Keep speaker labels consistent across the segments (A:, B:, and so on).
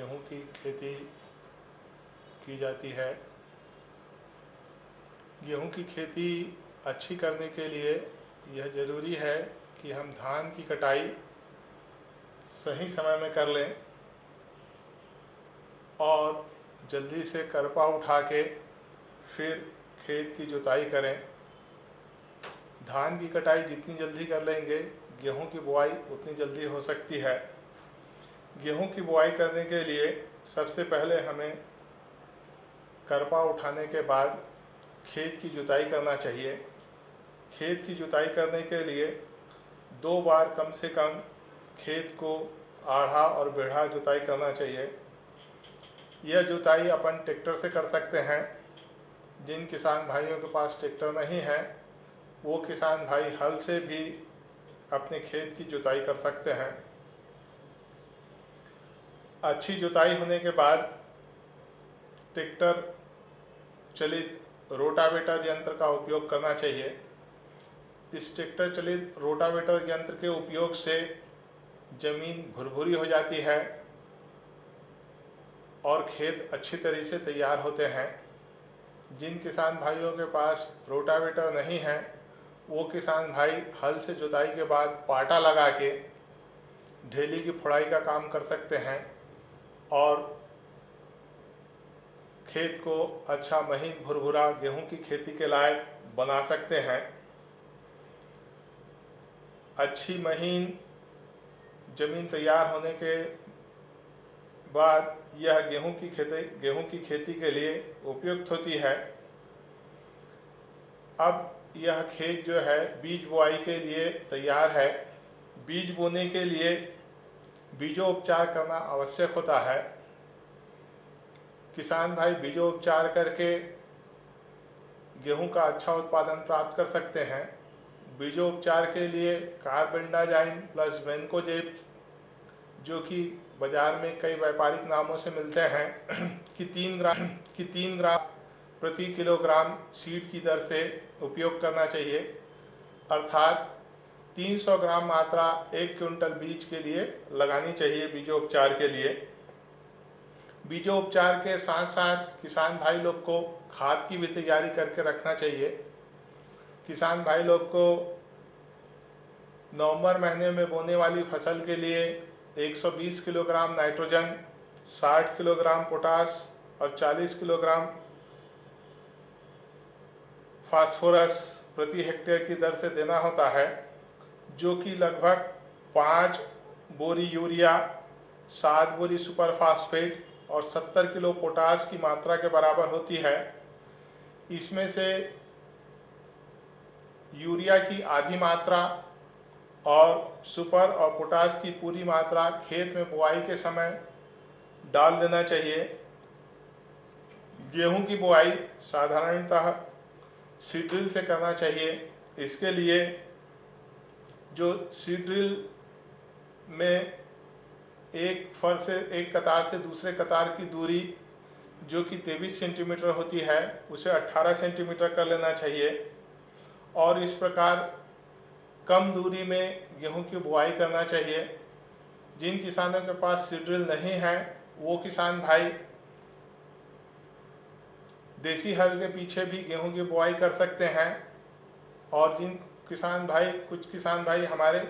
A: गेहूं की खेती की जाती है। गेहूं की खेती अच्छी करने के लिए यह ज़रूरी है कि हम धान की कटाई सही समय में कर लें और जल्दी से करपा उठा के फिर खेत की जुताई करें। धान की कटाई जितनी जल्दी कर लेंगे, गेहूं की बुआई उतनी जल्दी हो सकती है। गेहूं की बुआई करने के लिए सबसे पहले हमें करपा उठाने के बाद खेत की जुताई करना चाहिए। खेत की जुताई करने के लिए 2 बार कम से कम खेत को आढ़ा और बेढ़ा जुताई करना चाहिए। यह जुताई अपन ट्रैक्टर से कर सकते हैं। जिन किसान भाइयों के पास ट्रैक्टर नहीं है, वो किसान भाई हल से भी अपने खेत की जुताई कर सकते हैं। अच्छी जुताई होने के बाद ट्रैक्टर चलित रोटावेटर यंत्र का उपयोग करना चाहिए। इस ट्रैक्टर चलित रोटावेटर यंत्र के उपयोग से ज़मीन भुरभुरी हो जाती है और खेत अच्छी तरह से तैयार होते हैं। जिन किसान भाइयों के पास रोटावेटर नहीं है, वो किसान भाई हल से जुताई के बाद पाटा लगा के ढेली की फुड़ाई का काम कर सकते हैं और खेत को अच्छा महीन भुरभुरा गेहूं की खेती के लायक बना सकते हैं। अच्छी महीन ज़मीन तैयार होने के बाद यह गेहूं की खेती के लिए उपयुक्त होती है। अब यह खेत जो है बीज बुआई के लिए तैयार है। बीज बोने के लिए बीजोपचार करना आवश्यक होता है। किसान भाई बीजोपचार करके गेहूं का अच्छा उत्पादन प्राप्त कर सकते हैं। बीजोपचार के लिए कार्बेंडाजिम प्लस वेनकोजेब, जो कि बाजार में कई व्यापारिक नामों से मिलते हैं, कि 3 ग्राम प्रति किलोग्राम सीड की दर से उपयोग करना चाहिए। अर्थात 300 ग्राम मात्रा 1 क्विंटल बीज के लिए लगानी चाहिए बीजोपचार के लिए। बीजोपचार के साथ साथ किसान भाई लोग को खाद की भी तैयारी करके रखना चाहिए। किसान भाई लोग को नवंबर महीने में बोने वाली फसल के लिए 120 किलोग्राम नाइट्रोजन, 60 किलोग्राम पोटास और 40 किलोग्राम फास्फोरस प्रति हेक्टेयर की दर से देना होता है, जो कि लगभग 5 बोरी यूरिया, 7 बोरी सुपर फास्फेट और 70 किलो पोटास की मात्रा के बराबर होती है। इसमें से यूरिया की आधी मात्रा और सुपर और पोटास की पूरी मात्रा खेत में बुआई के समय डाल देना चाहिए। गेहूं की बुआई साधारणतः सीड ड्रिल से करना चाहिए। इसके लिए जो सीड ड्रिल में एक कतार से दूसरे कतार की दूरी जो कि 23 सेंटीमीटर होती है, उसे 18 सेंटीमीटर कर लेना चाहिए और इस प्रकार कम दूरी में गेहूं की बुआई करना चाहिए। जिन किसानों के पास सीड ड्रिल नहीं है, वो किसान भाई देसी हल के पीछे भी गेहूं की बुआई कर सकते हैं। और कुछ किसान भाई हमारे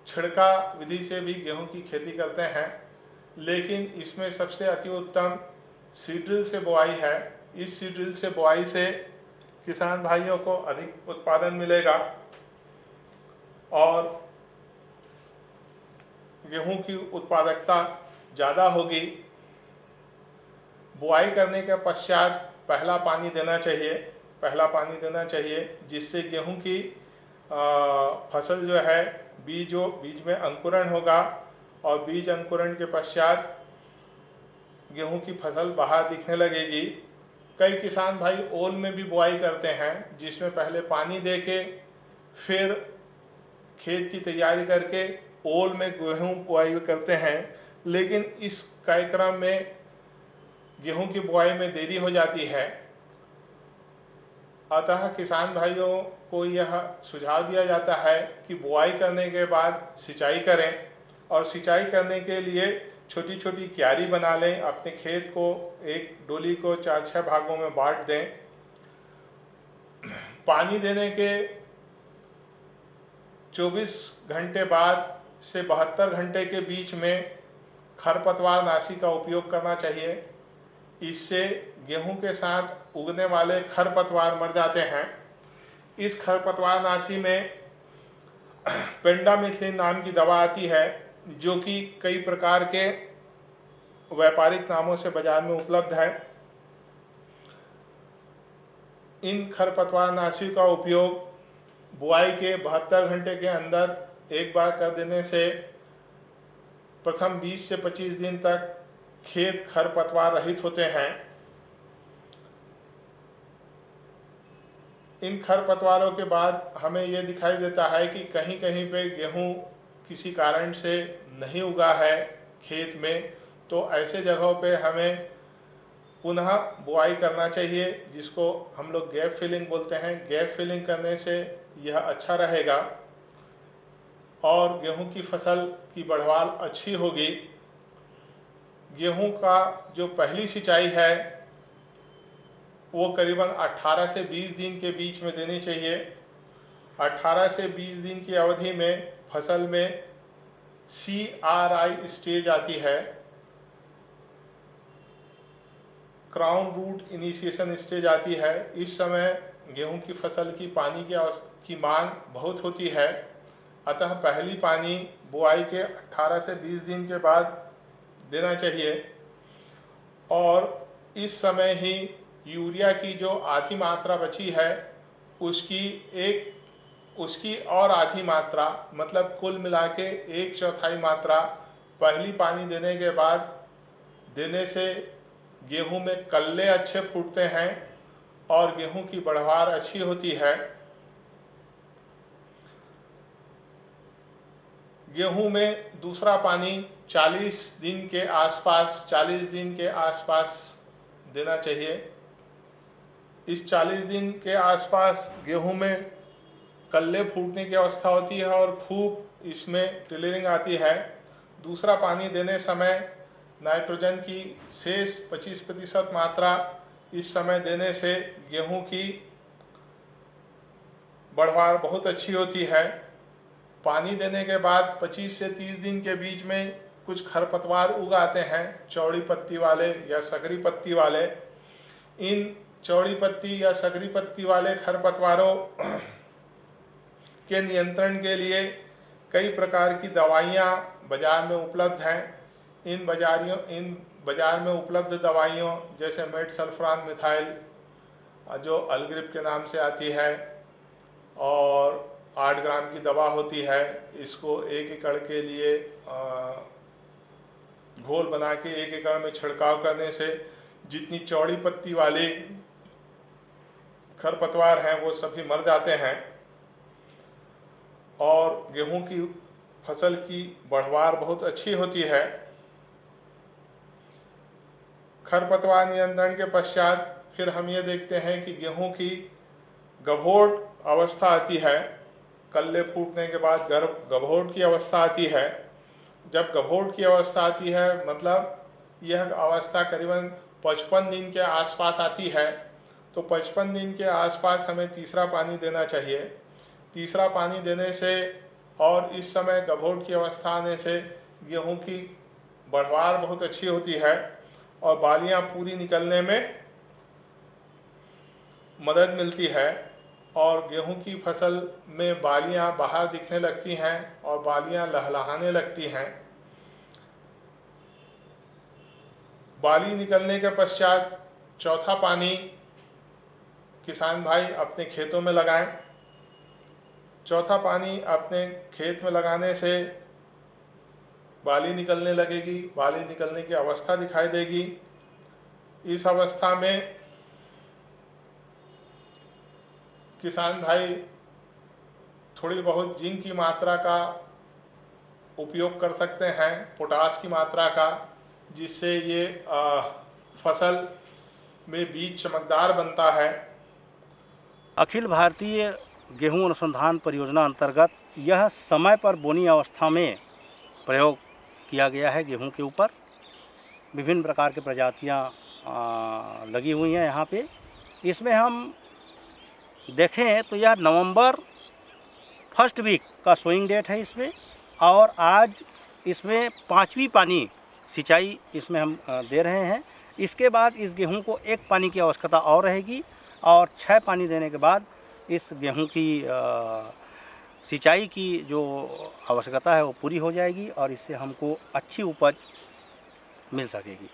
A: छिड़का विधि से भी गेहूं की खेती करते हैं, लेकिन इसमें सबसे अति उत्तम सीड ड्रिल से बुआई है। इस सीड ड्रिल से बुआई से किसान भाइयों को अधिक उत्पादन मिलेगा और गेहूं की उत्पादकता ज़्यादा होगी। बुआई करने के पश्चात पहला पानी देना चाहिए, जिससे गेहूं की फसल जो है बीज में अंकुरण होगा और बीज अंकुरण के पश्चात गेहूं की फसल बाहर दिखने लगेगी। कई किसान भाई ओल में भी बुआई करते हैं, जिसमें पहले पानी देके फिर खेत की तैयारी करके ओल में गेहूं बुआई करते हैं। लेकिन इस कार्यक्रम में गेहूं की बुआई में देरी हो जाती है। अतः किसान भाइयों को यह सुझाव दिया जाता है कि बुआई करने के बाद सिंचाई करें और सिंचाई करने के लिए छोटी छोटी क्यारी बना लें, अपने खेत को एक डोली को 4-6 भागों में बांट दें। पानी देने के 24 घंटे बाद से 72 घंटे के बीच में खरपतवार नाशी का उपयोग करना चाहिए। इससे गेहूं के साथ उगने वाले खरपतवार मर जाते हैं। इस खरपतवार नाशी में पेंडामिथिलिन नाम की दवा आती है, जो कि कई प्रकार के व्यापारिक नामों से बाजार में उपलब्ध है। इन खरपतवार नाशी का उपयोग बुआई के 72 घंटे के अंदर एक बार कर देने से प्रथम 20 से 25 दिन तक खेत खरपतवार रहित होते हैं। इन खरपतवारों के बाद हमें यह दिखाई देता है कि कहीं कहीं पे गेहूं किसी कारण से नहीं उगा है खेत में, तो ऐसे जगहों पे हमें पुनः बुआई करना चाहिए, जिसको हम लोग गैप फिलिंग बोलते हैं। गैप फिलिंग करने से यह अच्छा रहेगा और गेहूं की फसल की बढ़वाल अच्छी होगी। गेहूं का जो पहली सिंचाई है वो करीबन 18 से 20 दिन के बीच में देनी चाहिए। 18 से 20 दिन की अवधि में फसल में CRI स्टेज आती है, क्राउन रूट इनिशिएशन स्टेज आती है। इस समय गेहूं की फसल की पानी की मांग बहुत होती है, अतः पहली पानी बुआई के 18 से 20 दिन के बाद देना चाहिए। और इस समय ही यूरिया की जो आधी मात्रा बची है उसकी और आधी मात्रा, मतलब कुल मिला के 1/4 मात्रा पहली पानी देने के बाद देने से गेहूं में कल्ले अच्छे फूटते हैं और गेहूं की बढ़वार अच्छी होती है। गेहूं में दूसरा पानी 40 दिन के आसपास देना चाहिए। इस 40 दिन के आसपास गेहूं में कल्ले फूटने की अवस्था होती है और खूब इसमें टिलरिंग आती है। दूसरा पानी देने समय नाइट्रोजन की शेष 25% मात्रा इस समय देने से गेहूं की बढ़वार बहुत अच्छी होती है। पानी देने के बाद 25 से 30 दिन के बीच में कुछ खरपतवार उग आते हैं, चौड़ी पत्ती वाले या सकरी पत्ती वाले। इन चौड़ी पत्ती या सकरी पत्ती वाले खरपतवारों के नियंत्रण के लिए कई प्रकार की दवाइयाँ बाजार में उपलब्ध हैं। इन बाजार में उपलब्ध दवाइयों जैसे मेटसल्फान मिथाइल, जो अलग्रिप के नाम से आती है, और 8 ग्राम की दवा होती है। इसको 1 एकड़ के लिए घोल बना के 1 एकड़ में छिड़काव करने से जितनी चौड़ी पत्ती वाली खरपतवार हैं वो सभी मर जाते हैं और गेहूं की फसल की बढ़वार बहुत अच्छी होती है। खरपतवार नियंत्रण के पश्चात फिर हम ये देखते हैं कि गेहूं की गभोट अवस्था आती है। कल्ले फूटने के बाद गभोट की अवस्था आती है। जब गभोट की अवस्था आती है मतलब यह अवस्था करीबन 55 दिन के आसपास आती है, तो 55 दिन के आसपास हमें तीसरा पानी देना चाहिए। तीसरा पानी देने से और इस समय गभोट की अवस्था आने से गेहूं की बढ़वार बहुत अच्छी होती है और बालियां पूरी निकलने में मदद मिलती है और गेहूं की फसल में बालियां बाहर दिखने लगती हैं और बालियां लहलहाने लगती हैं। बाली निकलने के पश्चात चौथा पानी किसान भाई अपने खेतों में लगाएं। चौथा पानी अपने खेत में लगाने से बाली निकलने लगेगी, बाली निकलने की अवस्था दिखाई देगी। इस अवस्था में किसान भाई थोड़ी बहुत जिंक की मात्रा का उपयोग कर सकते हैं, पोटास की मात्रा का, जिससे ये फसल में बीज चमकदार बनता है।
B: अखिल भारतीय गेहूं अनुसंधान परियोजना अंतर्गत यह समय पर बोनी अवस्था में प्रयोग किया गया है गेहूं के ऊपर। विभिन्न प्रकार की प्रजातियां लगी हुई हैं यहाँ पे। इसमें हम देखें तो यह नवंबर फर्स्ट वीक का सोइंग डेट है इसमें, और आज इसमें 5वीं पानी सिंचाई इसमें हम दे रहे हैं। इसके बाद इस गेहूं को 1 पानी की आवश्यकता और रहेगी, और 6 पानी देने के बाद इस गेहूं की सिंचाई की जो आवश्यकता है वो पूरी हो जाएगी, और इससे हमको अच्छी उपज मिल सकेगी।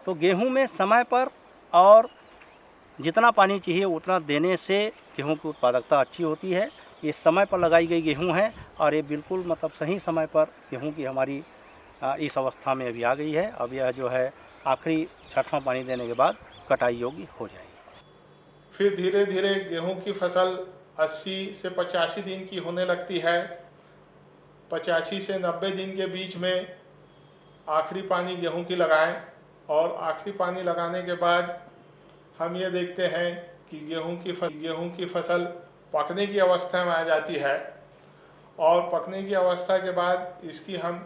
B: तो गेहूं में समय पर और जितना पानी चाहिए उतना देने से गेहूं की उत्पादकता अच्छी होती है। ये समय पर लगाई गई गेहूं है, और ये बिल्कुल मतलब सही समय पर गेहूं की हमारी इस अवस्था में अभी आ गई है। अब यह जो है आखिरी 6वां पानी देने के बाद कटाई योग्य हो जाएगी।
A: फिर धीरे धीरे गेहूं की फसल 80 से 85 दिन की होने लगती है। 85 से 90 दिन के बीच में आखिरी पानी गेहूं की लगाएं, और आखिरी पानी लगाने के बाद हम ये देखते हैं कि गेहूं की फसल पकने की अवस्था में आ जाती है, और पकने की अवस्था के बाद इसकी हम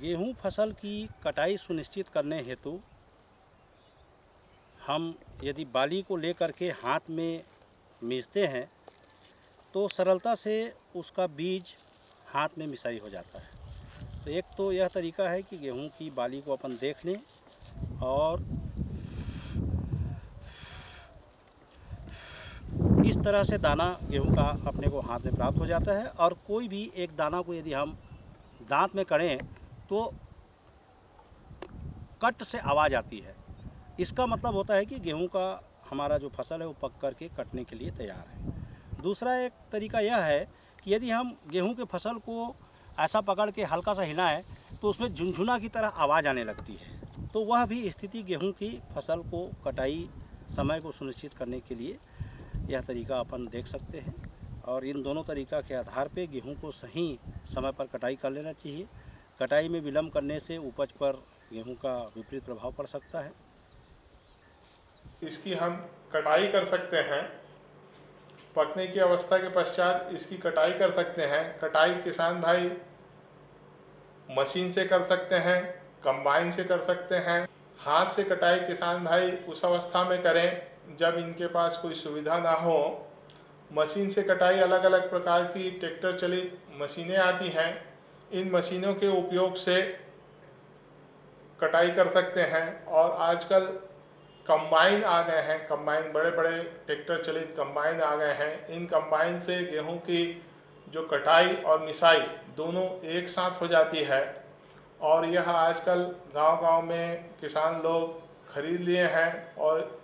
B: गेहूं फसल की कटाई सुनिश्चित करने हेतु हम यदि बाली को लेकर के हाथ में मीचते हैं तो सरलता से उसका बीज हाथ में मिसाई हो जाता है। तो एक तो यह तरीका है कि गेहूं की बाली को अपन देख लें, और इस तरह से दाना गेहूं का अपने को हाथ में प्राप्त हो जाता है। और कोई भी एक दाना को यदि हम दांत में करें तो कट से आवाज़ आती है। इसका मतलब होता है कि गेहूं का हमारा जो फसल है वो पक करके कटने के लिए तैयार है। दूसरा एक तरीका यह है कि यदि हम गेहूं के फसल को ऐसा पकड़ के हल्का सा हिलाएं तो उसमें झुनझुना की तरह आवाज़ आने लगती है। तो वह भी स्थिति गेहूं की फसल को कटाई समय को सुनिश्चित करने के लिए यह तरीका अपन देख सकते हैं। और इन दोनों तरीका के आधार पे गेहूं को सही समय पर कटाई कर लेना चाहिए। कटाई में विलम्ब करने से उपज पर गेहूं का विपरीत प्रभाव पड़ सकता है।
A: इसकी हम कटाई कर सकते हैं। पकने की अवस्था के पश्चात इसकी कटाई कर सकते हैं। कटाई किसान भाई मशीन से कर सकते हैं, कंबाइन से कर सकते हैं। हाथ से कटाई किसान भाई उस अवस्था में करें जब इनके पास कोई सुविधा ना हो। मशीन से कटाई अलग अलग प्रकार की ट्रैक्टर चलित मशीनें आती हैं। इन मशीनों के उपयोग से कटाई कर सकते हैं। और आजकल कंबाइन आ गए हैं, कंबाइन बड़े बड़े ट्रैक्टर चलित कंबाइन आ गए हैं। इन कंबाइन से गेहूं की जो कटाई और मिसाई दोनों एक साथ हो जाती है, और यह आजकल गांव-गांव में किसान लोग खरीद लिए हैं, और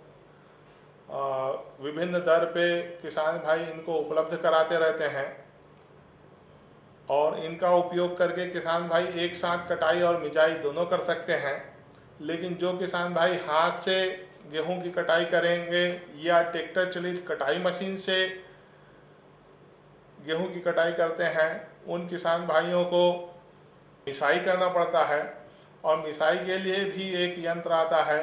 A: विभिन्न दर पे किसान भाई इनको उपलब्ध कराते रहते हैं। और इनका उपयोग करके किसान भाई एक साथ कटाई और मिजाई दोनों कर सकते हैं। लेकिन जो किसान भाई हाथ से गेहूं की कटाई करेंगे या ट्रैक्टर चलित कटाई मशीन से गेहूं की कटाई करते हैं, उन किसान भाइयों को मिसाई करना पड़ता है। और मिसाई के लिए भी एक यंत्र आता है,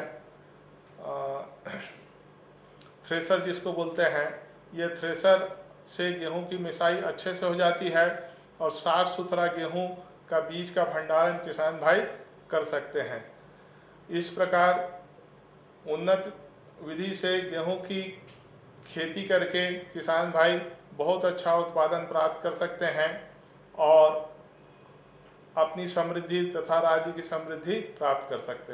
A: थ्रेसर जिसको बोलते हैं। ये थ्रेसर से गेहूं की मिसाई अच्छे से हो जाती है, और साफ सुथरा गेहूं का बीज का भंडारण किसान भाई कर सकते हैं। इस प्रकार उन्नत विधि से गेहूं की खेती करके किसान भाई बहुत अच्छा उत्पादन प्राप्त कर सकते हैं, और अपनी समृद्धि तथा राज्य की समृद्धि प्राप्त कर सकते हैं।